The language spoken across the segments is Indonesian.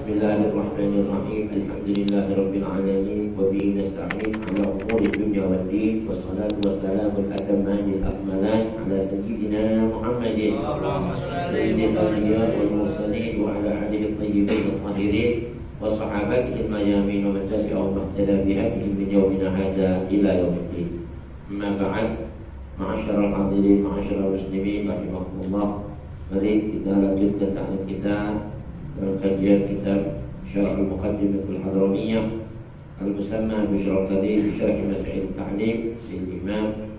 Bismillahirrahmanirrahim. Alhamdulillahirabbil alamin wa bihi nasta'in 'ala umuri dunya waddin. Wassalatu wassalamu al-atamani al-akmalan 'ala sayyidina Muhammadin sayyidil anbiya wal mursalin wa 'ala alihi at-tayyibin at-tahirin wa sahabatihi al-mayamin wa man tabi'ahum ihtada bihadihim min yawmina hadza ila yaumiddin. Amma ba'd. Ma'asyiral hadirin, ma'asyiral muslimin rahimakumullah. Mari kita lanjutkan ta'lim kita dalam kajian kitab Syarh al-Muqaddimah al-Hadramiyah al-musamma bi Syarh Karim Syarh Masail Ta'lim lil Imam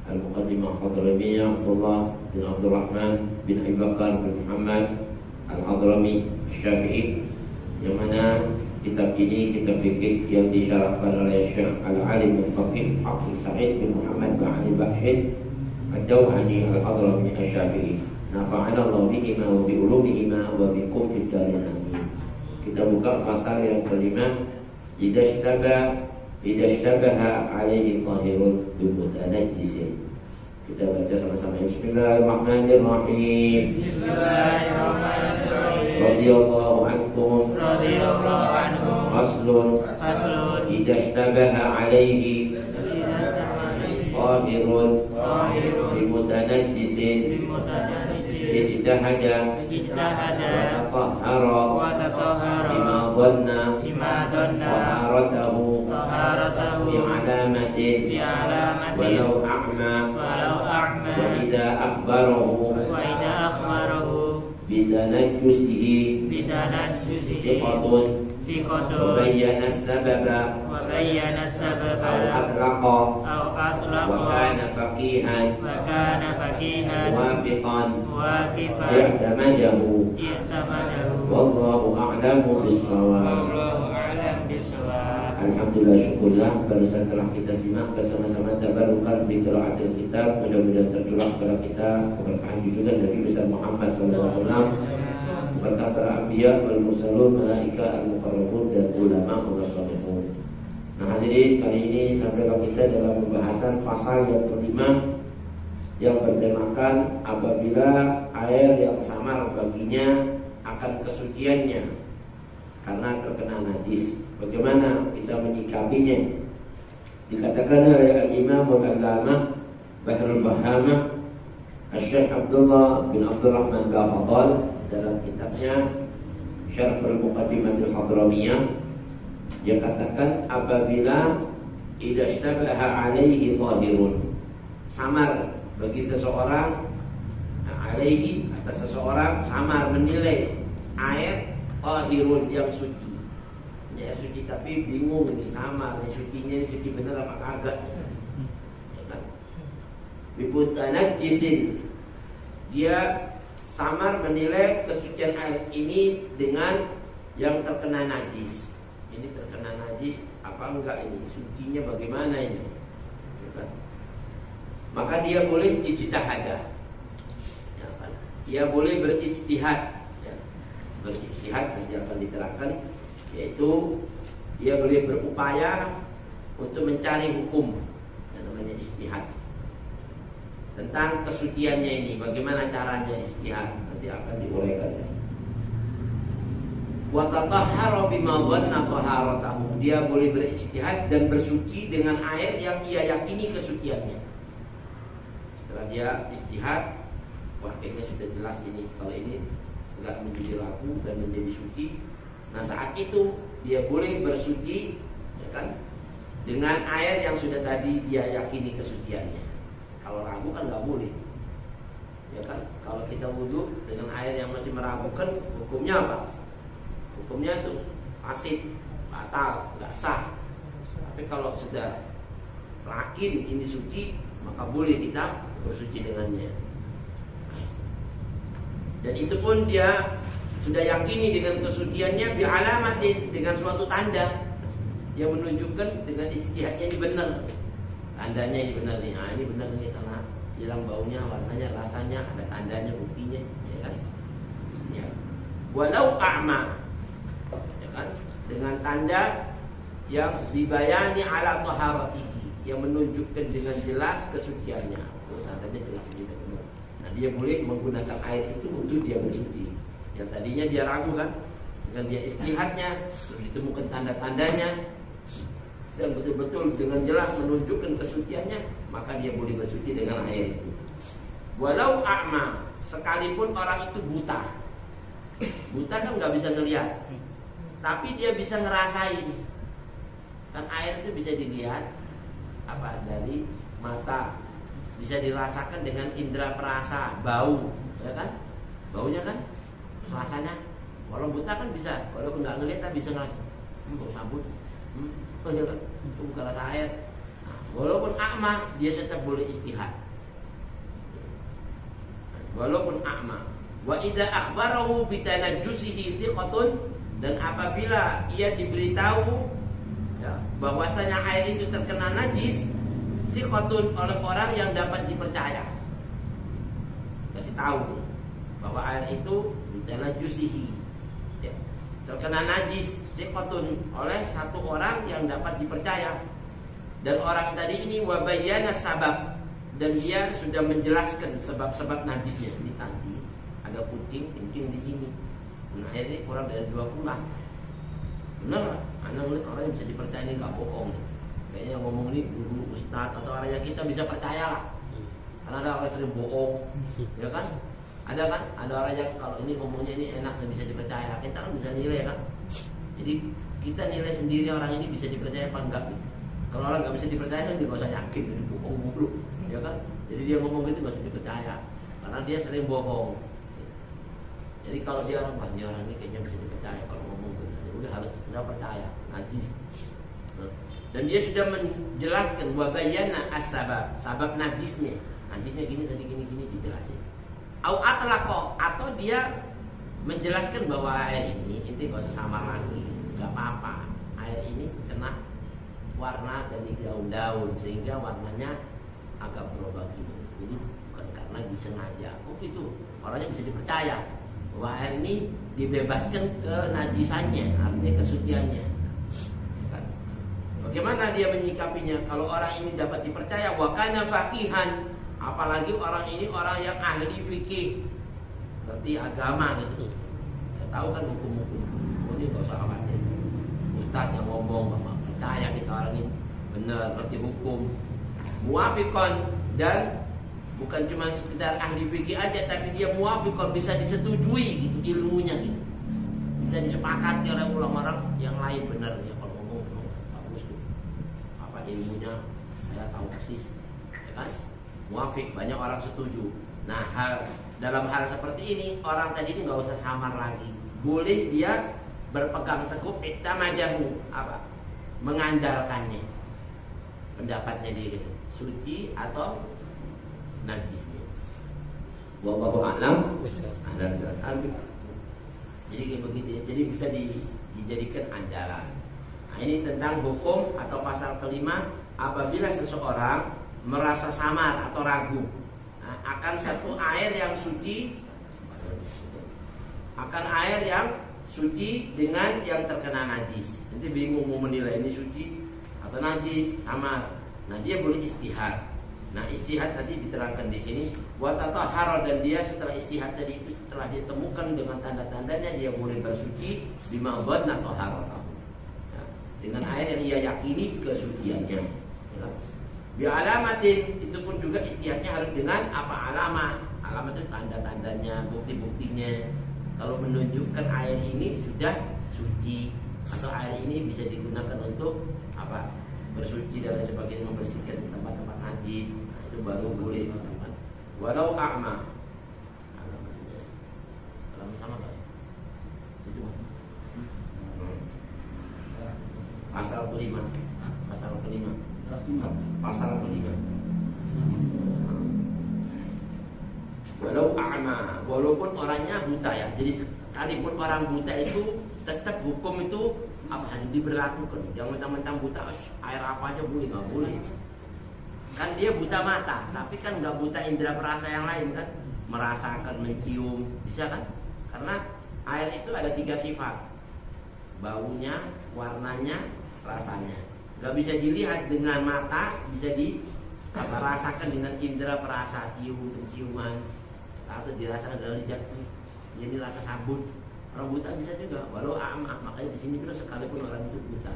al-Muqaddimah al-Hadramiyah Abdullah bin Abdul Rahman bin Abi Bakar bin Muhammad al-Hadrami Syafi'i, yang mana kitab ini kitab fikih yang disyarahkan oleh Syekh Al-Alim al-Faqih Hafiz Sa'id bin Muhammad bin Ali Bakhshin Ad-Dawani al-Hadrami Asy-Syafi'i. Nafa'ana Allah bihima wa bi ulumihima wa bikum fid darin amin. Kita buka pasal yang kelima, idza ishtabaha alaihi tahirun bi mutanajjisin. Kita baca sama-sama. Bismillahirrahmanirrahim. Bismillahirrahmanirrahim. Radhiyallahu anhum. Faslun. Idza ishtabaha alaihi tahirun bi mutanajjisin. Ijtahada wa tatahhara bima dhanna taharatahu bi alamatin walau a'ma wa idza akhbarahu bitanajjusihi thiqatun wa bayyana as-sababa aw atlaqa wa kana faqihan wafiqan i'tamadahu wallahu a'lamu bis-shawab. Alhamdulillah, syukurlah barusan telah kita simak bersama-sama tabarukan bi qiraatil kitab. Mudah-mudahan tercurah kepada kita keberkahan junjungan Nabi besar Muhammad sallallahu alaihi wasallam, berkah para anbiya wal mursalun, malaika al-muqarrabun dan ulama as-salihun. Nah, hadirin, kali ini sampailah kita dalam pembahasan pasal yang kelima yang bertemakan apabila air yang samar baginya akan kesuciannya karena terkena najis. Bagaimana kita menyikapinya? Dikatakan oleh Imam Al-Allamah Bahrul Bahamah Syekh Abdullah bin Abdul Rahman Al-Fadl dalam kitabnya Syarh al-Muqaddimah al-Hadramiyah, dia katakan apabila idza ishtabaha alaihi dhahirun, samar bagi seseorang, alaihi atas seseorang, samar menilai air dhahirun yang suci, ya suci tapi bingung ini samar, ini sucinya ini suci benar apa kagak, ya kan? Bimutanajjisin, dia samar menilai kesucian air ini dengan yang terkena najis. Ini terkena najis apa enggak, ini sucinya bagaimana ini, ya kan? Maka dia boleh ijtihad, ya kan? Dia boleh beristihad, ya. Beristihad nanti akan diterangkan, yaitu dia boleh berupaya untuk mencari hukum yang namanya ijtihad tentang kesuciannya ini. Bagaimana caranya ijtihad nanti akan diuraikan. Wa tatahhara bima dhanna taharatahu, dia boleh berijtihad dan bersuci dengan air yang ia yakini kesuciannya. Setelah dia ijtihad, wah kayaknya sudah jelas ini, kalau ini enggak menjadi ragu dan menjadi suci. Nah, saat itu dia boleh bersuci, ya kan, dengan air yang sudah tadi dia yakini kesuciannya. Kalau ragu kan nggak boleh, ya kan? Kalau kita wudu dengan air yang masih meragukan, hukumnya apa? Hukumnya itu fasid, batal, nggak sah. Tapi kalau sudah yakin ini suci, maka boleh kita bersuci dengannya. Dan itu pun dia sudah yakini dengan kesuciannya bi alamatin, dengan suatu tanda yang menunjukkan dengan ijtihadnya ini benar. Tandanya ini benar nih. Nah, ini benar nih karena hilang baunya, warnanya, rasanya, ada tandanya, buktinya, ya kan? Ya. Walau a'ma, ya kan? Dengan tanda yang dibayani ala taharatihi, yang menunjukkan dengan jelas kesuciannya. Tandanya jelas gitu. Nah, dia boleh menggunakan air itu untuk dia bersuci. Yang tadinya dia ragu kan, Dengan dia istihadnya, ditemukan tanda-tandanya, dan betul-betul dengan jelas menunjukkan kesuciannya, maka dia boleh bersuci dengan air itu. Walau a'ma, sekalipun orang itu buta. Buta kan nggak bisa ngelihat, tapi dia bisa ngerasain. Kan air itu bisa dilihat dari mata, bisa dirasakan dengan indera perasa, bau, ya kan? Baunya kan, rasanya. Kalau buta kan bisa, walaupun nggak ngelihat tapi bisa ngelihat. Bau sabun, itu bukan rasa air. Nah, walaupun a'ma, dia tetap boleh istihad. Walaupun a'ma. Wa idza akhbarahu bi tanajjusihi thiqatun, dan apabila ia diberitahu ya, bahwasanya air itu terkena najis, thiqatun, oleh orang yang dapat dipercaya. Kasih tahu bahwa air itu bi tanajjusihi, ya, terkena najis, thiqatun, oleh satu orang yang dapat dipercaya. Dan orang tadi ini wa bayyana sabab, dan dia sudah menjelaskan sebab-sebab najisnya. Ini tadi ada kucing kencing di sini. Nah, airnya kurang dari 2 bulan. Benar lah, anak ngeliat orang yang bisa dipercaya, ini gak bohong. Kayaknya ngomong ini guru, ustadz, atau orang yang kita bisa percaya lah. Karena ada orang sering bohong, ya kan? Ada kan? Ada orang yang kalau ini ngomongnya ini enak dan bisa dipercaya. Kita kan bisa nilai kan? Jadi kita nilai sendiri orang ini bisa dipercaya apa enggak gitu. Kalau orang nggak bisa dipercaya kan dia nggak usah yakin, jadi bohong mulu, ya kan? Jadi dia ngomong gitu nggak usah dipercaya, karena dia sering bohong. Jadi kalau dia orang ini kayaknya bisa dipercaya kalau ngomong gitu, ya udah harus kita percaya, najis. Dan dia sudah menjelaskan wabayana as-sabab, sabab najisnya gini tadi gini dijelasin. Au atlaqo, atau dia menjelaskan bahwa air ini nggak usah samar lagi, nggak apa-apa. Air ini kena warna dari daun-daun sehingga warnanya agak berubah gini. Jadi bukan karena disengaja. Oh itu orangnya bisa dipercaya bahwa air ini dibebaskan ke najisannya, artinya kesuciannya. Bagaimana dia menyikapinya? Kalau orang ini dapat dipercaya, wa kana faqihan, apalagi orang ini orang yang ahli fikih, ngerti agama gitu. Saya tahu kan hukum-hukum. Ini nggak usah khawatir. Ustaz yang ngomong, percaya kita orang ini benar ngerti hukum. Muafiqan, dan bukan cuma sekedar ahli fikih aja, tapi dia muafiqan, bisa disetujui gitu ilmunya gitu. Bisa disepakati oleh ulama yang lain benar ya. Ilmunya saya tahu persis, ya kan? Muafiq, banyak orang setuju. Nah, dalam hal seperti ini orang tadi ini nggak usah samar lagi. Boleh dia berpegang teguh iktamajahu, mengandalkannya, pendapatnya dia gitu, suci atau najisnya. Wallahu a'lam. Jadi kayak begitu ya. Jadi bisa dijadikan andalan. Nah, ini tentang hukum atau pasal kelima, apabila seseorang merasa samar atau ragu akan satu air yang suci, dengan yang terkena najis. Nanti bingung mau menilai ini suci atau najis, samar. Nah, dia boleh istihad. Nah, istihad tadi diterangkan di sini, wa tatahhara, dan dia setelah istihad tadi itu, setelah dia temukan dengan tanda-tandanya, dia boleh bersuci bima dhanna taharata, dengan air yang ia yakini kesuciannya. Bi alamatin, itu pun juga istihadnya harus dengan apa? Alamat. Alamat itu tanda-tandanya, bukti-buktinya. Kalau menunjukkan air ini sudah suci atau air ini bisa digunakan untuk apa? Bersuci dan lain sebagainya, membersihkan tempat-tempat najis. Nah, itu baru boleh. Walau a'ma. Alamatnya. Alamat sama enggak? Setuju. Pasal kelima. Walau a'ma, walaupun orangnya buta ya. Jadi sekalipun orang buta itu tetap hukum itu harus diberlakukan. Jangan mentang-mentang buta air apa aja boleh, nggak boleh. Kan dia buta mata, tapi kan nggak buta indera perasa yang lain kan, merasakan, mencium, bisa kan? Karena air itu ada 3 sifat: baunya, warnanya, rasanya. Gak bisa dilihat dengan mata, bisa dirasakan dengan indera perasa, cium, penciuman, atau dirasakan dengan lidah. Ini rasa sabun, Orang buta bisa juga, walau a'ma. Makanya di sini bilang sekalipun orang itu buta.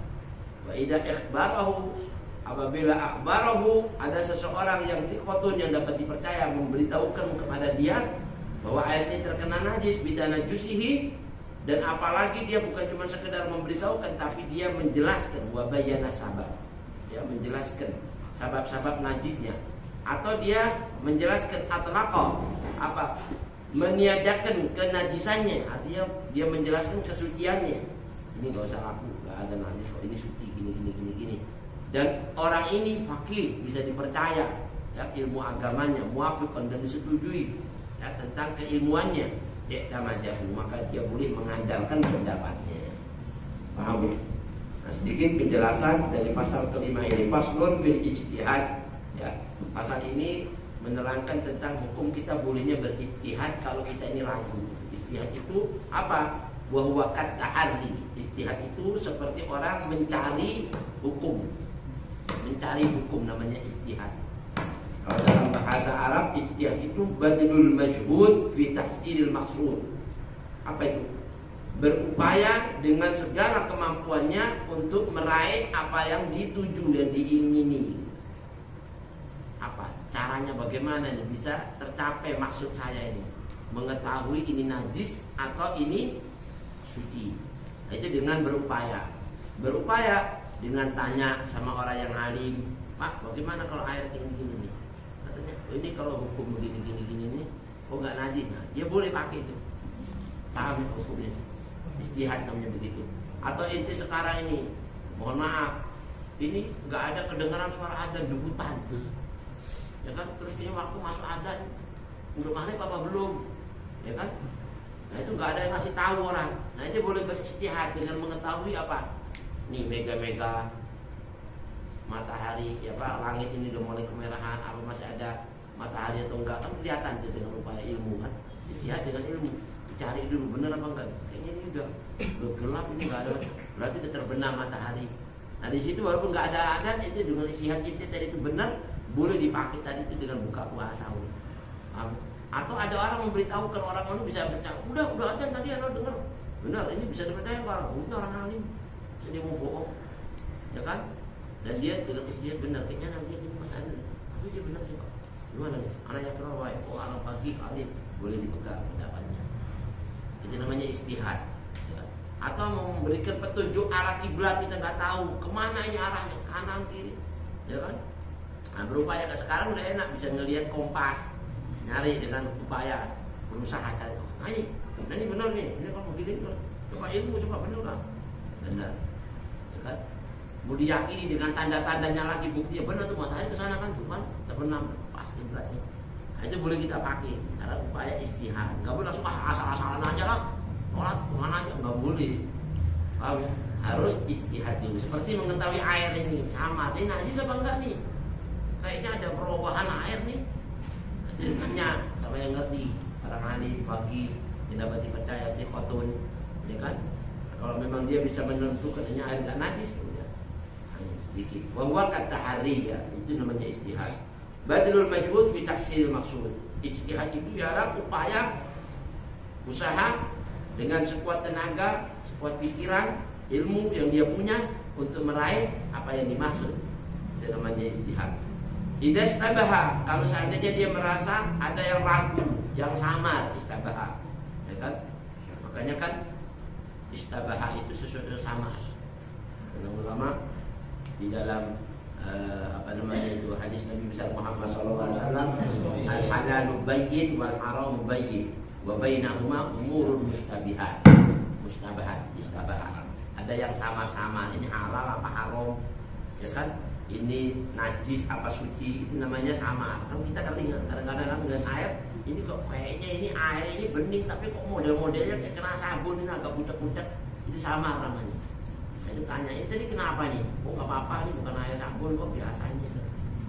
Wa idza ikhbarahu, apabila akhbarahu, ada seseorang yang thiqatun yang dapat dipercaya memberitahukan kepada dia bahwa air ini terkena najis bitanajusihi, dan apalagi dia bukan cuma sekedar memberitahukan tapi dia menjelaskan wa bayyana sabab. Ya, menjelaskan sabab-sabab najisnya, atau dia menjelaskan atlaqa, apa? Meniadakan kenajisannya, artinya dia menjelaskan kesuciannya. Ini enggak usah laku, enggak ada najis kok, ini suci gini. Dan orang ini faqih, bisa dipercaya, ya, ilmu agamanya muafiqan dan disetujui, ya, tentang keilmuannya, i'tamadahu, maka dia boleh mengandalkan pendapatnya. Paham ya? Nah, sedikit penjelasan dari pasal kelima ini, faslun fil ijtihad. Ya, pasal ini menerangkan tentang hukum kita bolehnya berijtihad kalau kita ini ragu. Ijtihad itu apa? Wa huwa kat-ta'arri. Ijtihad itu seperti orang mencari hukum. Mencari hukum namanya ijtihad. Kalau dalam bahasa Arab, ijtihad itu badlul majhud fi tahsilil maqsud. Apa itu? Berupaya dengan segala kemampuannya untuk meraih apa yang dituju dan diingini. Apa? Caranya bagaimana nih bisa tercapai maksud saya ini? Mengetahui ini najis atau ini suci. Nah, itu dengan berupaya. Berupaya dengan tanya sama orang yang alim, Pak, bagaimana kalau air gini nih? Katanya, ini kalau hukum begini nih, kok nggak najis? Nah, dia boleh pakai itu. Paham hukumnya? Ijtihad namanya begitu. Atau inti sekarang ini, mohon maaf, ini nggak ada kedengaran suara adzan debutan, ya kan? Terus ini waktu masuk adzan, udah maghrib apa belum, ya kan? Nah itu nggak ada yang ngasih tahu orang. Nah itu boleh berijtihad dengan mengetahui apa? Nih mega matahari, ya Pak, langit ini udah mulai kemerahan, apa masih ada matahari atau enggak, kan kelihatan tuh dengan upaya ilmu kan? Ijtihad dengan ilmu. Cari dulu benar apa enggak, kayaknya ini udah gelap, ini enggak ada, berarti udah terbenam matahari. Nah di situ walaupun enggak ada adan, itu dengan ijtihad kita tadi itu benar, boleh dipakai tadi itu dengan buka puasa. Atau ada orang memberitahu kalau orang itu bisa percaya, udah adan tadi anda dengar, benar ini bisa dipercaya orang, udah orang alim, bisa dia mau bohong, ya kan? Dan dia dengan ijtihad benar, kayaknya nanti ini mas ada, tapi dia benar sih, gimana nih? Anaknya terawai, anak pagi alim, boleh dipegang pendapatnya. Itu namanya ijtihad, ya. Atau memberikan petunjuk arah kiblat, kita nggak tahu kemana ini arahnya, kanan kiri, ya kan? Nah, berupaya ke sekarang udah enak, bisa ngelihat kompas, nyari dengan upaya berusaha cari. Nah ini benar nih, ini kalau begini, coba ilmu, coba benar kan? Benar, ya kan? Mau diyakini dengan tanda-tandanya lagi, bukti ya benar tuh matahari ke sana kan, tuh kan terbenam pas kiblatnya. Nah, itu boleh kita pakai karena upaya istihad. Nggak boleh langsung asal-asalan aja lah, sholat kemana aja, nggak boleh. Paham ya? Harus istihad dulu. Seperti mengetahui air ini sama, ini najis apa enggak nih? Kayaknya ada perubahan air nih. Jadi nanya sama yang ngerti, orang alim pagi yang dapat dipercaya si khotun, ya kan? Kalau memang dia bisa menentukan ini air nggak najis, ya hanya sedikit. Bahwa kata hari ya itu namanya istihad. Badlul majhud fi tahsilil maqsud. Ijtihad itu ialah upaya usaha dengan sekuat tenaga, sekuat pikiran, ilmu yang dia punya untuk meraih apa yang dimaksud. Itu namanya ijtihad. Idza istabaha, kalau seandainya dia merasa ada yang ragu, yang samar, istabaha. Ya kan? Makanya kan istabaha itu sesuatu yang samar. Ulama di dalam itu hadis Nabi besar Muhammad SAW, al halalu bayyin wal haramu bayyin wa bainahuma umurun mustabihat. Istabahat. Ada yang sama-sama, ini halal apa haram, ya kan? Ini najis apa suci, itu namanya sama. Kan kita kadang-kadang dengan air, ini kok kayaknya ini air ini bening tapi kok model-modelnya kayak kena sabun, ini agak pucat-pucat, itu sama namanya. Itu tanya, ini tadi kenapa nih? Kok nggak apa-apa, ini bukan air sabun kok biasanya.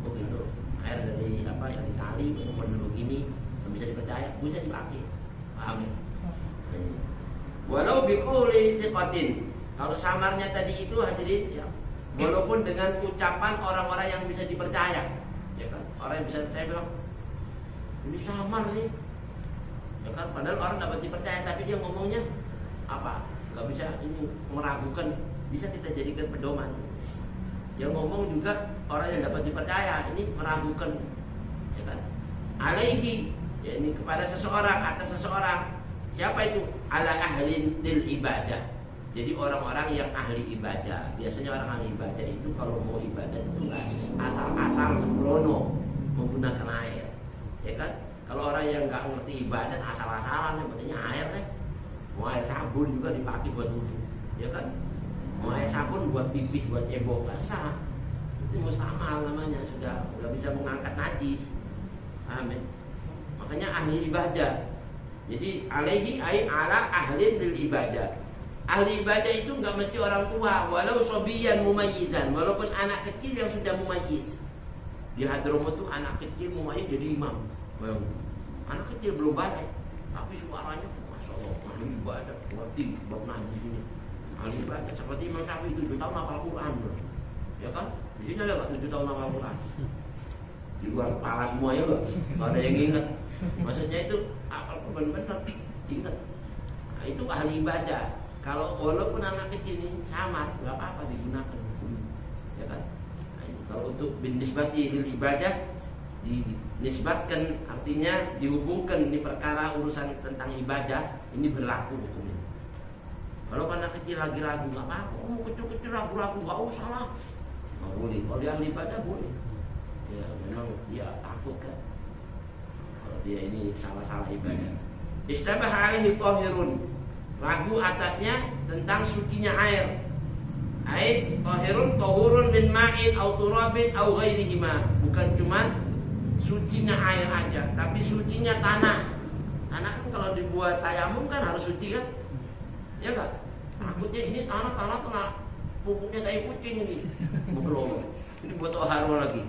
Oh gitu, air dari kali, model begini, bisa dipercaya, bisa dipakai. Paham ya? Walau biquli thiqatin, kalau samarnya tadi itu hadirin, ya, walaupun dengan ucapan orang-orang yang bisa dipercaya, ya kan? Orang yang bisa dipercaya bilang, ini samar nih, ya kan? Padahal orang dapat dipercaya, tapi dia ngomongnya apa? Nggak bisa ini meragukan, bisa kita jadikan pedoman. Yang ngomong juga orang yang dapat dipercaya, ini meragukan, ya kan? Alaihi, ya ini kepada seseorang, atas seseorang. Siapa itu? Ala ahlin lil ibadah. Jadi orang-orang yang ahli ibadah. Biasanya orang ahli ibadah itu kalau mau ibadah itu nggak asal-asal sembrono menggunakan air, ya kan? Kalau orang yang nggak ngerti ibadah asal-asalan, yang pentingnya air deh. Mau air sabun juga dipakai buat wudhu, ya kan? Mau air sabun buat pipis, buat cebok, nggak sah. Itu mustamal namanya, sudah bisa mengangkat najis. Amin. Makanya ahli ibadah. Jadi alaihi ay ala ahlin lil ibadah. Ahli ibadah itu nggak mesti orang tua, walau sobiyan mumayyizan, walaupun anak kecil yang sudah mumayyiz. Di Hadramaut tuh anak kecil mumayyiz jadi imam. Anak kecil belum balik, tapi suaranya masya Allah, ahli ibadah, ngerti bab najis ini. Ahli ibadah seperti Imam Syafi'i 7 tahun hafal Quran, bro. Ya kan? Di sini ada nggak 7 tahun hafal Quran? Di luar kepala semua ya nggak ada yang ingat. Maksudnya itu hafal benar-benar ingat. Nah, itu ahli ibadah. Kalau walaupun anak kecil ini samar, nggak apa-apa digunakan, ya kan? Nah, kalau untuk bin nisbati lil ibadah, dinisbatkan artinya dihubungkan ini perkara urusan tentang ibadah, ini berlaku hukumnya. Kalau anak kecil lagi ragu, nggak apa-apa. Oh, kecil-kecil ragu-ragu, nggak usah lah, nggak boleh. Kalau dia ahli ibadah boleh. Ya memang dia takut kan, kalau dia ini salah-salah ibadah. Istabah alaihi tahirun, ragu atasnya tentang sucinya air. Air tahirun tahurun min ma'in au turabin au ghairihima. Bukan cuma sucinya air aja, tapi sucinya tanah. Tanah kan kalau dibuat tayamum kan harus suci kan? Ya kan? Takutnya ini tanah kena pupuknya tai kucing ini. Belum. Ini buat toharo lagi.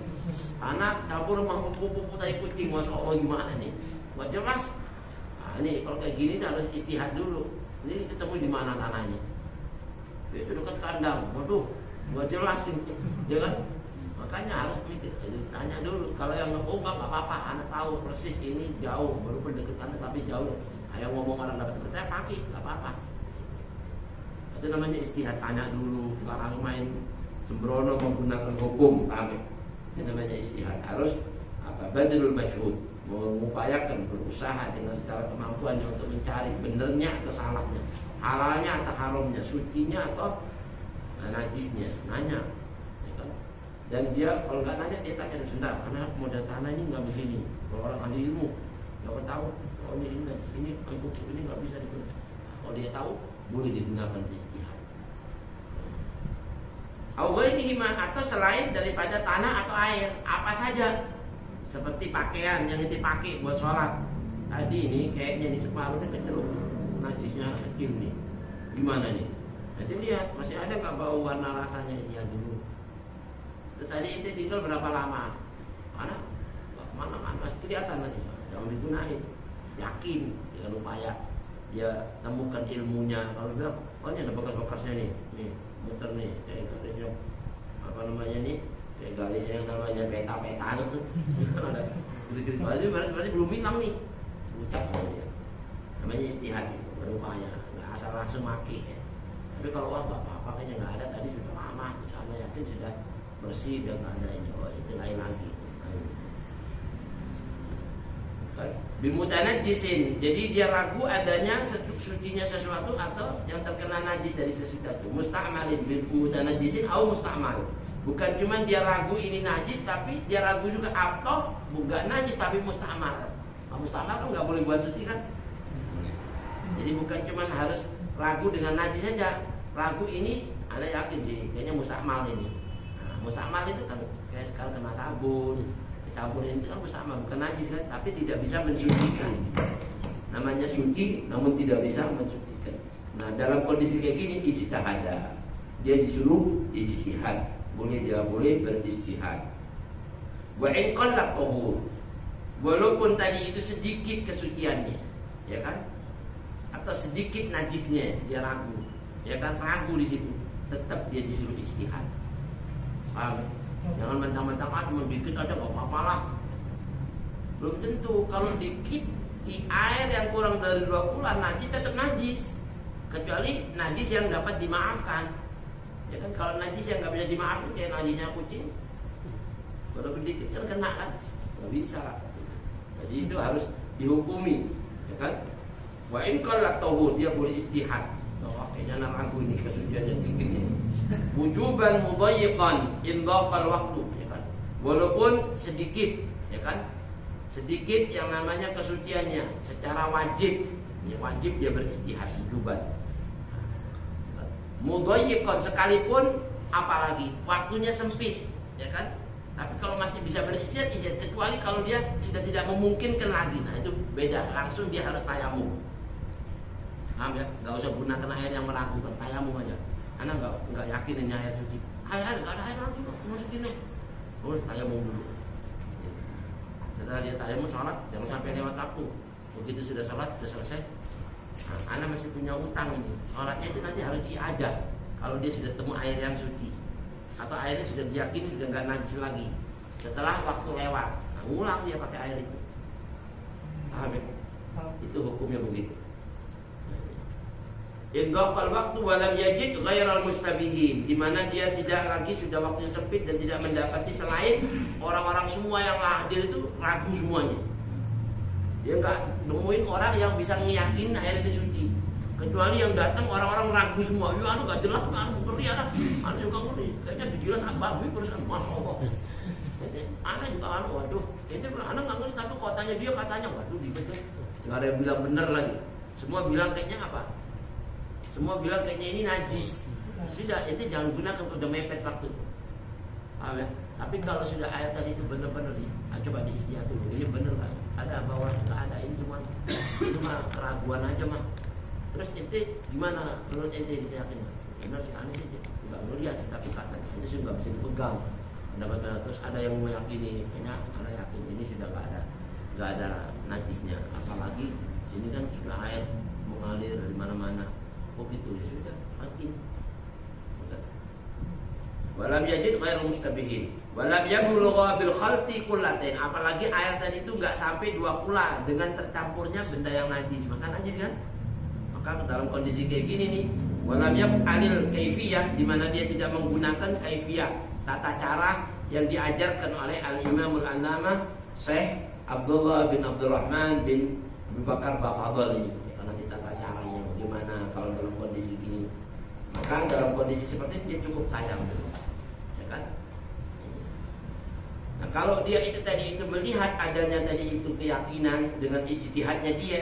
Tanah campur sama pupuk tai kucing, masya Allah gimana nih? Buat jelas. Nah, ini kalau kayak gini harus istihad dulu. Ini ketemu di mana tanahnya? Itu dekat kandang. Waduh, gua jelasin, ya kan? Makanya harus mikir, tanya dulu. Kalau yang nggak apa-apa, anak tahu persis ini jauh, baru pendekatan tapi jauh. Ayah ngomong orang dapat percaya pakai, nggak apa-apa. Itu namanya istihad, tanya dulu. Nggak langsung main sembrono menggunakan hukum, kami. Itu namanya istihad. Harus apa? Badrul masyhud. Mengupayakan, berusaha dengan segala kemampuannya untuk mencari benernya atau salahnya, halalnya atau haramnya, sucinya atau najisnya, nanya, ya kan? Dan dia kalau nggak nanya dia tanya sebentar, karena model tanah ini nggak begini. Kalau orang ahli ilmu nggak tahu, oh ini nggak bisa digunakan. Kalau dia tahu boleh digunakan istihad. Awalihima atau selain daripada tanah atau air, apa saja. Seperti pakaian yang dipakai buat sholat. Tadi ini kayaknya nih separuhnya keceluk, najisnya kecil nih. Gimana nih? Nanti lihat masih ada nggak bau warna rasanya ini yang dulu. Terus tadi ini tinggal berapa lama? Mana masih kelihatan nanti. Jangan digunain. Yakin dengan upaya dia temukan ilmunya. Kalau bilang, oh ini ada bekas-bekasnya nih muter nih, kayak apa namanya nih? Kayak garis yang namanya peta-peta itu kan ada gede-gede berarti belum hilang nih, ucap aja. Namanya istihad itu, berupaya, nggak asal langsung maki ya. Tapi kalau nggak apa-apa kayaknya nggak ada, tadi sudah lama, misalnya yakin sudah bersih dan nggak ada ini, oh itu lain lagi. Bimutanajjisin, jadi dia ragu adanya sucinya sesuatu atau yang terkena najis dari sesuatu. Musta'malin bimutanajjisin atau musta'mal. Bukan cuma dia ragu ini najis, tapi dia ragu juga atau bukan najis tapi musta'mal. Musta'mal kan nggak boleh buat suci kan? Jadi bukan cuma harus ragu dengan najis saja. Ragu ini ada yakin sih, kayaknya musta'mal ini. Nah, musta'mal itu kan kayak sekarang kena sabun, campurin itu kan musta'mal, bukan najis kan? Tapi tidak bisa mensucikan. Namanya suci, namun tidak bisa mensucikan. Nah dalam kondisi kayak gini ijtihad, dia disuruh ijtihad. Dia boleh beristihad. Wa in qalla tahur, walaupun tadi itu sedikit kesuciannya, ya kan? Atau sedikit najisnya, dia ragu, ya kan? Ragu di situ, tetap dia disuruh istihad. Paham? Jangan mentang-mentang cuma dikit aja nggak apa-apa lah. Belum tentu. Kalau dikit di air yang kurang dari 2 bulan najis tetap najis. kecuali najis yang dapat dimaafkan. Ya kan, kalau najis yang nggak bisa dimaafkan kayak najisnya kucing, walaupun dikit kan kena kan, nggak bisa. Jadi itu harus dihukumi, ya kan? Wa in qallatahu, dia boleh ijtihad. Oh, kayaknya ragu ini kesuciannya dikit ini. Wujuban mudayyiqan in dhaqal waktu, ya kan? Walaupun sedikit, ya kan? Sedikit yang namanya kesuciannya secara wajib, ya wajib dia beristihad wujuban. Mudayyiqan sekalipun, apalagi waktunya sempit, ya kan? Tapi kalau masih bisa beristihad, kecuali kalau dia sudah tidak memungkinkan lagi, nah itu beda. Langsung dia harus tayamum. Paham ya? Gak usah gunakan air yang meragukan, tayamum aja. Karena nggak yakin ini air suci. Air nggak ada air lagi kok, masukin dulu. Boleh tayamum dulu. Setelah dia tayamum sholat, jangan sampai lewat waktu. Begitu sudah sholat, sudah selesai. Nah, anak masih punya utang ini. Sholatnya itu nanti harus diada. Kalau dia sudah temu air yang suci, atau airnya sudah diyakini sudah nggak najis lagi. Setelah waktu lewat, nah, ulang dia pakai air itu. Paham ya? Itu hukumnya begitu. Indhaqal waktu walam yajid ghairal mustabihin, di mana dia tidak lagi sudah waktunya sempit dan tidak mendapati selain orang-orang semua yang hadir itu ragu semuanya. Dia nggak nemuin orang yang bisa ngeyakin air ini suci, kecuali yang datang orang-orang ragu semua. Ya anu nggak jelas, anu ngeri anak, anu juga ngeri, kayaknya dijilat babi perusahaan, masya Allah. Anak juga anu, waduh, itu anak nggak ngerti, tapi kotanya dia katanya, waduh dikit nggak ada yang bilang benar lagi. Semua bilang kayaknya apa? Semua bilang kayaknya ini najis. Sudah, itu jangan gunakan, udah mepet waktu. Paham ya? Tapi kalau sudah ayat tadi itu benar-benar coba diistihad dulu. Ini benar kan? Ada bawah, nggak ada, ini cuma keraguan aja mah. Terus ente gimana menurut ente yakin? Benar sih, aneh sih, nggak melihat, tapi katanya itu sudah nggak bisa dipegang. Terus ada yang meyakini, kayaknya ada yakin ini sudah nggak ada najisnya. Apalagi ini kan sudah air mengalir dari mana-mana. Begitu ya sudah mati. Walam yajid ghairu mustabihin. Walam yabulugha bil khalti kullatain. Apalagi air tadi itu enggak sampai 2 kula dengan tercampurnya benda yang najis. Maka najis kan? Maka dalam kondisi kayak gini nih, walam yaf'alil kaifiyah, di mana dia tidak menggunakan kaifiyah, tata cara yang diajarkan oleh Al-Imamul Allamah Syekh Abdullah bin Abdurrahman bin Abu Bakar Bafadhal ini. Gimana kalau dalam kondisi gini? Maka dalam kondisi seperti ini dia cukup tayamum, ya kan? Nah kalau dia itu tadi itu melihat adanya tadi itu keyakinan dengan ijtihadnya dia,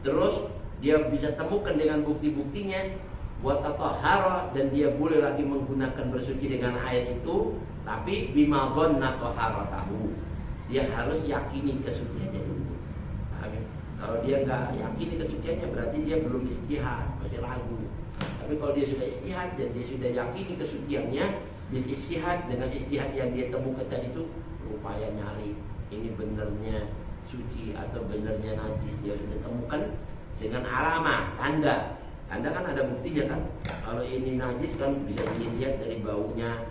terus dia bisa temukan dengan bukti-buktinya, wa tatahhara, dan dia boleh lagi menggunakan bersuci dengan air itu, tapi bima dhanna taharatahu. Dia harus yakini kesuciannya dulu. Paham ya? Kalau dia nggak yakin kesuciannya, berarti dia belum istihad, masih ragu. Tapi kalau dia sudah istihad dan dia sudah yakini kesuciannya, bil istihad, dengan istihad yang dia temukan tadi itu, upaya nyari ini benernya suci atau benernya najis, dia sudah temukan dengan alamat, tanda. Tanda kan ada buktinya kan. Kalau ini najis kan bisa dilihat dari baunya,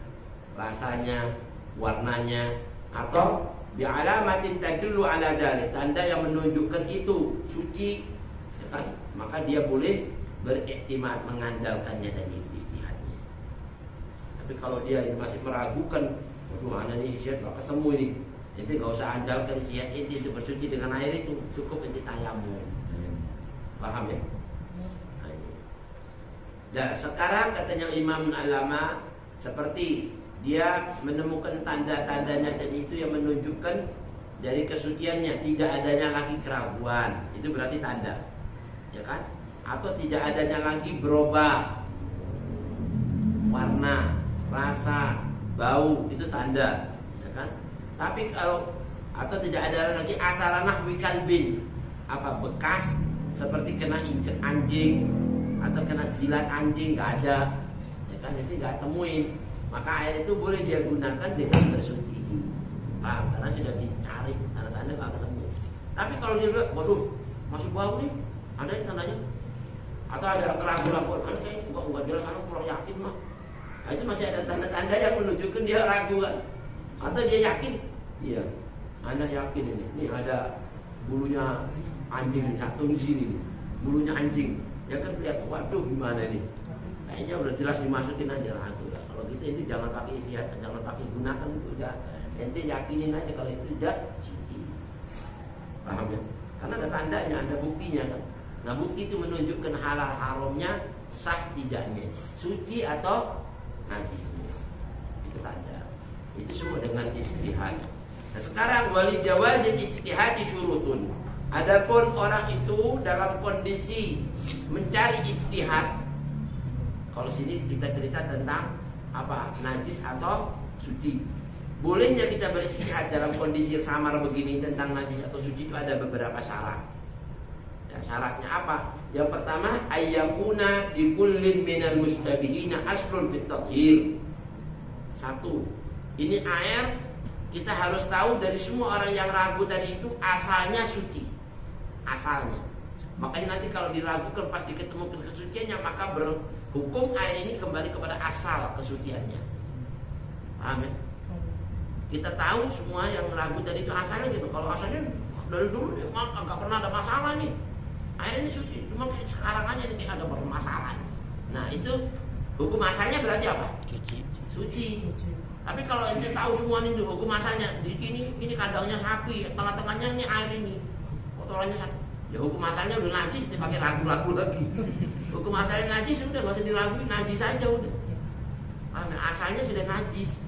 rasanya, warnanya, atau bi'alamatin tadullu ala dzalik, tanda yang menunjukkan itu suci, ya kan? Maka dia boleh beriktimad, mengandalkannya tadi istihadnya. Tapi kalau dia masih meragukan, waduh ana nih istihad enggak ketemu ini, jadi enggak usah andalkan istihad itu bersuci dengan air itu, cukup inti tayamum. Paham ya? Nah, sekarang katanya Imam Al-Allamah, seperti dia menemukan tanda-tandanya tadi itu yang menunjukkan dari kesuciannya, tidak adanya lagi keraguan, itu berarti tanda, ya kan? Atau tidak adanya lagi berubah warna, rasa, bau, itu tanda, ya kan? Tapi kalau atau tidak ada lagi asaranah wikalbin, apa bekas seperti kena injek anjing atau kena jilat anjing, nggak ada, ya kan? Jadi nggak temuin. Maka air itu boleh dia gunakan dengan bersuci. Paham? Karena sudah dicari tanda-tanda nggak ketemu. Tapi kalau dia bilang, waduh masih bau nih, ada tandanya, atau ada keraguan-keraguan, kan saya nggak jelas, karena kurang yakin mah. Nah, itu masih ada tanda-tanda yang menunjukkan dia ragu kan? Atau dia yakin? Iya, Anda yakin ini ada bulunya anjing satu di sini, bulunya anjing. Jangan lihat, waduh gimana nih? Kayaknya udah jelas dimasukin aja ragu lah. Kalau gitu ente jangan pakai istihad, jangan pakai gunakan itu udah. Ente yakinin aja kalau itu tidak suci. Paham ya? Karena ada tandanya, ada buktinya kan. Nah bukti itu menunjukkan halal haramnya, sah tidaknya, suci atau najisnya. Itu tanda. Itu semua dengan ijtihad. Nah sekarang wali jawazi ijtihad syurutun. Adapun orang itu dalam kondisi mencari ijtihad. Kalau sini kita cerita tentang apa? Najis atau suci. Bolehnya kita berijtihad dalam kondisi samar begini tentang najis atau suci itu ada beberapa syarat. Ya, syaratnya apa? Yang pertama, ayyakuna di kullin minal mustabihina aslun fit tathhir. Satu, ini air kita harus tahu dari semua orang yang ragu tadi itu asalnya suci. Asalnya. Makanya nanti kalau diragukan pasti ketemu kesuciannya, maka berhukum air ini kembali kepada asal kesuciannya. Paham ya? Kita tahu semua yang ragu tadi itu asalnya gitu. Kalau asalnya dari dulu ya, nggak pernah ada masalah nih. Air ini suci. Cuma kayak sekarang aja nih ada masalah. Nah itu hukum asalnya berarti apa? Suci. Tapi kalau ente tahu semua ini hukum asalnya, di ini kandangnya sapi, tengah-tengahnya ini air ini, kotorannya sapi. Ya hukum asalnya udah najis, dipakai ragu-ragu lagi. Hukum asalnya najis sudah nggak usah diraguin, najis aja udah. Asalnya sudah najis.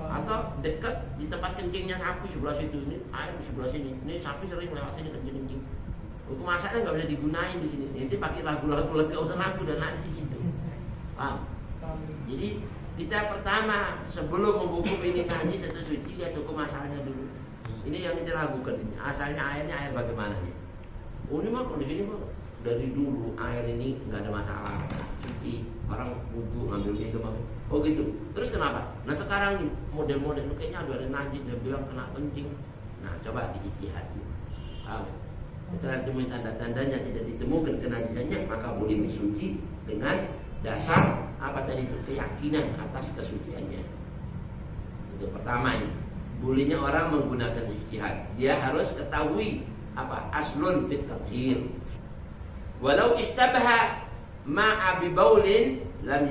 Atau dekat di tempat kencingnya sapi sebelah situ, ini air di sebelah sini, ini sapi sering lewat sini kencing. Hukum asalnya nggak bisa digunain di sini. Nanti pakai ragu-ragu lagi, udah ragu dan najis itu. Jadi kita pertama sebelum menghukum ini najis atau suci, lihat hukum asalnya dulu. Ini yang kita ragukan ini. Asalnya airnya air bagaimana nih? Oh ini mah di sini mah dari dulu air ini nggak ada masalah, suci. Orang wudu ngambil minum. Oh gitu. Terus kenapa? Nah sekarang nih model-model kayaknya ada najis, dia bilang kena kencing. Nah coba diijtihadi. Setelah ditemukan tanda-tandanya tidak ditemukan kenajisannya, maka boleh bersuci dengan dasar apa tadi itu, keyakinan atas kesuciannya. Itu pertama ini. Bolehnya orang menggunakan ijtihad. Dia harus ketahui apa? Aslun fit tathhir. Walau istabaha ma'a bi baulin lam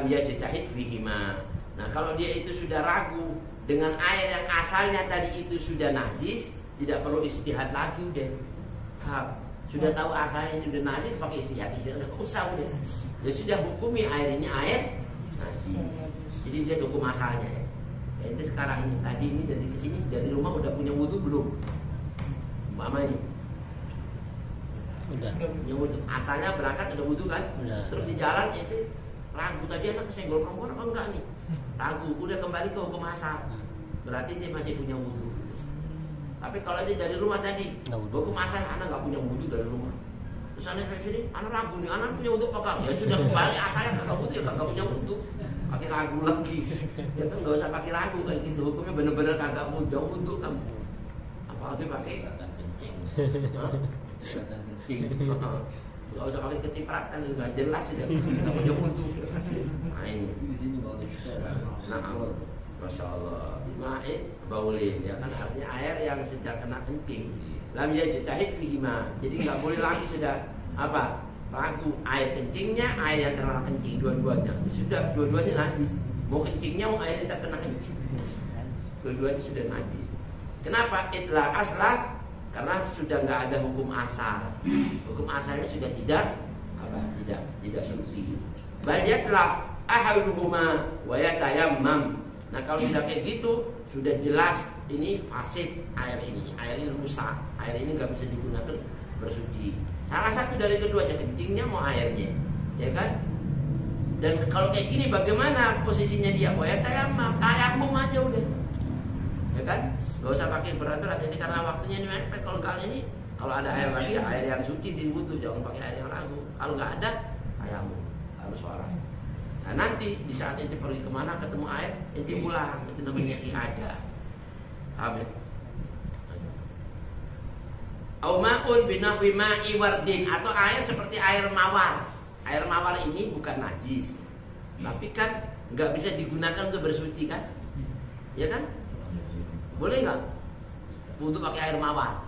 yajtahid fihima. Nah, kalau dia itu sudah ragu dengan air yang asalnya tadi itu sudah najis, tidak perlu ijtihad lagi udah. Sudah tahu asalnya itu sudah najis, pakai ijtihad tidak usah udah. Dia sudah hukumi air ini air najis. Jadi dia hukum asalnya ya. Itu sekarang ini tadi ini dari kesini dari rumah udah punya wudu belum? Mama ini udah punya wudu. Asalnya berangkat udah wudu kan? Udah. Terus di jalan itu ragu tadi anak kesenggol perempuan apa enggak nih? Ragu, udah kembali ke hukum asal. Berarti dia masih punya wudu. Tapi kalau itu dari rumah tadi, hukum asal anak nggak punya wudu dari rumah. Terus anak sini, anak ragu nih, anak punya wudu apa enggak? Ya sudah kembali asalnya kagak wudu ya kagak punya wudu. Pakai ragu lagi, ya kan nggak usah pakai ragu kayak gitu. Hukumnya bener-bener kagak mudah untuk kamu. Apalagi pakai kencing, nggak usah pakai kecipratan, nggak jelas ya, nggak punya mutu. Nah ini, masya Allah, ma'id baulin, ya kan artinya air yang sudah kena kencing. Lam yajtahid fihima, jadi nggak boleh lagi sudah apa? Ragu air kencingnya, air yang terkena kencing dua-duanya sudah dua-duanya najis. Mau kencingnya mau air yang terkena kencing, dua-duanya sudah najis. Kenapa? Itla aslah, karena sudah nggak ada hukum asal. Hukum asalnya sudah tidak suci. Bayatlaf ahaduhuma wa yatayammam. Nah kalau sudah kayak gitu sudah jelas ini fasid air ini rusak, air ini nggak bisa digunakan bersuci. Salah satu dari keduanya, kencingnya mau airnya, ya kan? Dan kalau kayak gini bagaimana posisinya dia? Oh ya tayamum aja udah, ya kan? Gak usah pakai berat-berat ini karena waktunya ini mepet. Kalau kali ini, kalau ada air lagi, air yang suci dibutuh, jangan pakai air yang ragu. Kalau nggak ada, tayamum harus sholat. Nah nanti di saat itu pergi kemana ketemu air, itu pulang, itu namanya i'adah. Paham ya? Aumaun binahwi ma'i wardin, atau air seperti air mawar. Air mawar ini bukan najis, tapi kan nggak bisa digunakan untuk bersuci kan? Ya kan? Boleh nggak? Untuk pakai air mawar?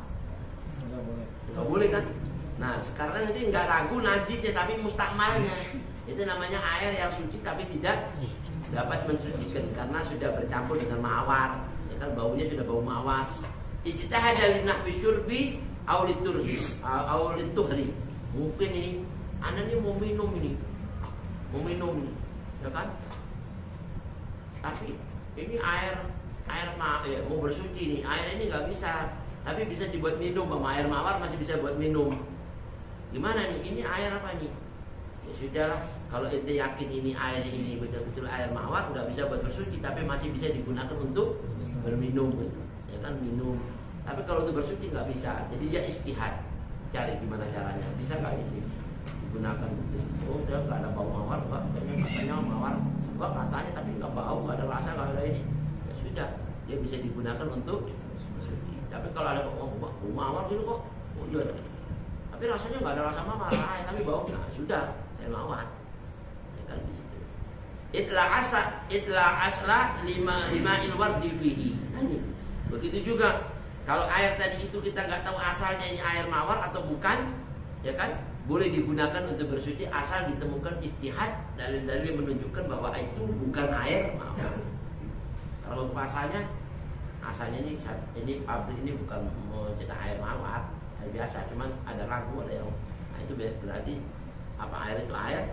Nggak boleh kan? Nah sekarang nanti nggak ragu najisnya tapi mustakmalnya. Itu namanya air yang suci tapi tidak dapat mensucikan karena sudah bercampur dengan mawar. Ya kan baunya sudah bau mawar. Ijtihada li nahwi syurbi aw liturhi aw lituhri. Mungkin ini Anda ini mau minum ini. Ya kan? Tapi ini air mau bersuci nih. Air ini nggak bisa, tapi bisa dibuat minum. Sama air mawar masih bisa buat minum. Gimana nih? Ini air apa nih? Ya sudahlah, kalau ente yakin ini air ini betul-betul air mawar, nggak bisa buat bersuci, tapi masih bisa digunakan untuk berminum, gitu. Ya kan minum. Tapi kalau untuk bersuci nggak bisa, jadi dia istihad, cari gimana caranya, bisa nggak ini digunakan? Oh, udah nggak ada bau mawar, katanya mawar, katanya tapi nggak bau, nggak ada rasa, nggak ada ini, ya sudah, dia bisa digunakan untuk bersuci. Tapi kalau ada bau mawar gitu kok, oh iya, tapi rasanya nggak ada rasa mawar, tapi bau, nah sudah. Mawar, ya kan di situ. Itla asla lima ilwardi bihi. Begitu juga kalau air tadi itu kita nggak tahu asalnya ini air mawar atau bukan, ya kan? Boleh digunakan untuk bersuci asal ditemukan istihad dalil-dalil menunjukkan bahwa itu bukan air mawar. Kalau asalnya ini pabrik ini bukan mencetak air mawar, air biasa, cuman ada ragu, ada yang, nah itu berarti apa air itu air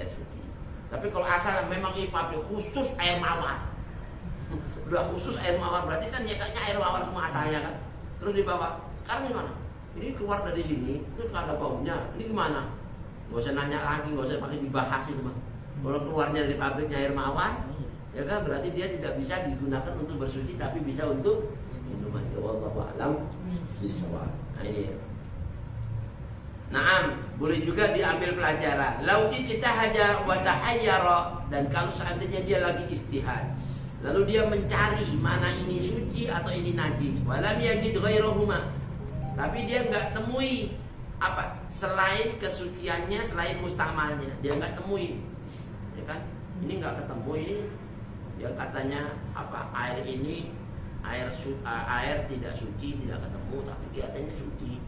suci. Tapi kalau asal memang ini pabrik khusus air mawar, udah khusus air mawar berarti kan ya kayaknya air mawar semua asalnya kan. Terus dibawa, sekarang gimana? Ini keluar dari sini, itu nggak ada baunya. Ini gimana? Gak usah nanya lagi, gak usah pakai dibahas itu mah. Kalau keluarnya dari pabriknya air mawar, ya kan berarti dia tidak bisa digunakan untuk bersuci, tapi bisa untuk minuman. Wallahu a'lam bishawab. Nah ini ya. Naam, boleh juga diambil pelajaran. Lau ijtahada wa tahayyara, dan kalau seandainya dia lagi istihad, lalu dia mencari mana ini suci atau ini najis, walam yajid ghairahuma, tapi dia enggak temui apa selain kesuciannya, selain mustakmalnya, dia enggak temui. Ya kan? Ini enggak ketemu ini. Dia katanya apa air ini air tidak suci, tidak ketemu, tapi kelihatannya suci.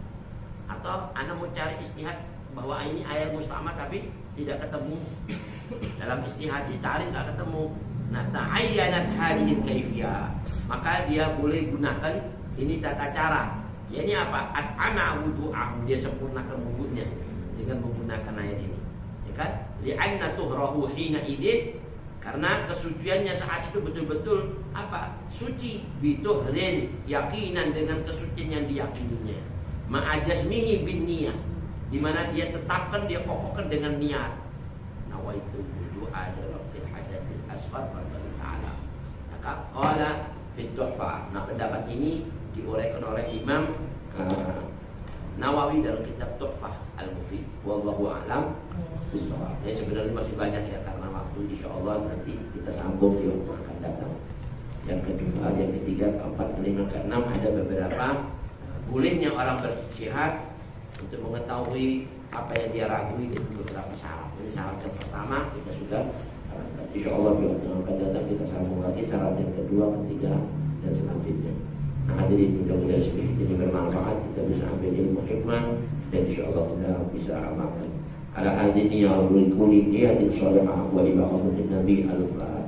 Atau Anda mau cari istihad bahwa ini air mustakmal tapi tidak ketemu. Dalam istihad dicari nggak ketemu. Nah, ta'ayyanat hadhihi kaifiyah, maka dia boleh gunakan ini tata cara. Ya ini apa? At'ama wudu'ahu, dia sempurnakan wudunya dengan menggunakan air ini. Ya kan? Li'anna tuhrahu hina idin, karena kesuciannya saat itu betul-betul apa? Suci, bituhrin, yakinan, dengan kesucian yang diyakininya. Ma'ajasmihi bin niyah, di mana dia tetapkan, dia kokohkan dengan niat. Nawaitu wudu'a li rabbil hadatsil asghar wa ta'ala. Maka qala fi tuhfah. Nah, pendapat ini diuraikan oleh Imam Nawawi dalam kitab Tuhfah Al-Mufid. Wallahu a'lam bishawab. Ya sebenarnya masih banyak ya, karena waktu insyaallah nanti kita sambung di waktu akan datang. Yang kedua, yang ketiga, keempat, kelima, keenam ada beberapa bolehnya orang berijtihad untuk mengetahui apa yang dia ragui dengan beberapa syarat. Ini syarat yang pertama kita sudah insyaallah di waktu yang akan datang kita sambung lagi syarat yang kedua, ketiga, dan selanjutnya. Nah, hadirin mudah-mudahan ini bermanfaat, kita bisa ambil ilmu hikmah dan insyaallah kita bisa amalkan. Ala hadini ya rabbul kulli niyatin shalihah wa ibadatin nabi al-fatihah.